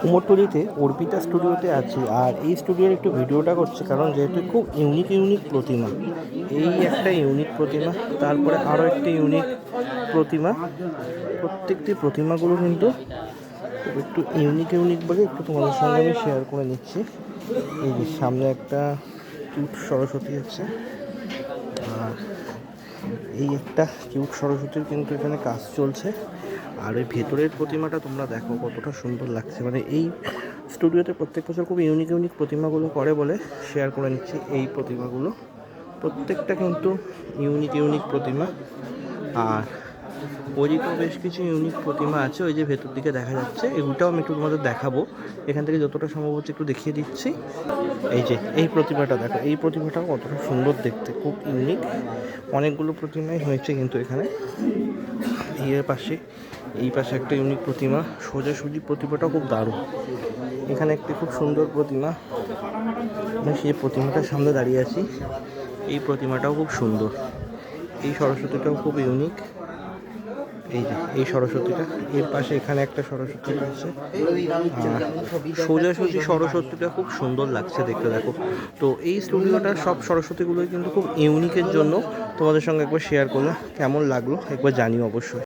কুমোরটুলিতে অর্পিতা স্টুডিওতে আছি, আর এই স্টুডিওর একটু ভিডিওটা করছি কারণ যেহেতু খুব ইউনিক প্রতিমা। এই একটা ইউনিক প্রতিমা, তারপরে আরও একটি ইউনিক প্রতিমা। প্রত্যেকটি প্রতিমাগুলো কিন্তু খুব একটু ইউনিক বলে একটু তোমাদের সঙ্গে আমি শেয়ার করে নিচ্ছি। এই যে সামনে একটা কিউট সরস্বতী আছে, আর এই একটা কিউট সরস্বতীর কিন্তু এখানে কাজ চলছে। আর ওই ভেতরের প্রতিমাটা তোমরা দেখো কতটা সুন্দর লাগছে। মানে এই স্টুডিওতে প্রত্যেক বছর খুব ইউনিক প্রতিমাগুলো করে বলে শেয়ার করে নিচ্ছি। এই প্রতিমাগুলো প্রত্যেকটা কিন্তু ইউনিক প্রতিমা। আর ওইদিকেও বেশ কিছু ইউনিক প্রতিমা আছে, ওই যে ভেতর দিকে দেখা যাচ্ছে। এগুলোটাও আমি একটু তোমাদের দেখাবো, এখান থেকে যতটা সম্ভব হচ্ছে একটু দেখিয়ে দিচ্ছি। এই যে এই প্রতিমাটা দেখো, এই প্রতিমাটাও কতটা সুন্দর দেখতে, খুব ইউনিক। অনেকগুলো প্রতিমাই হয়েছে কিন্তু এখানে। এর পাশে এই পাশে একটা ইউনিক প্রতিমা, সোজাসুজি প্রতিমাটাও খুব দারুণ। এখানে একটি খুব সুন্দর প্রতিমা, আমি সেই প্রতিমাটার সামনে দাঁড়িয়ে আছি। এই প্রতিমাটাও খুব সুন্দর, এই সরস্বতীটাও খুব ইউনিক। এই যে এই সরস্বতীটা, এর পাশে এখানে একটা সরস্বতী আছে, সোজাসুজি সরস্বতীটা খুব সুন্দর লাগছে দেখতে, দেখো। তো এই স্টুডিওটার সব সরস্বতীগুলোই কিন্তু খুব ইউনিকের জন্য তোমাদের সঙ্গে একবার শেয়ার করলাম। কেমন লাগলো একবার জানিও অবশ্যই।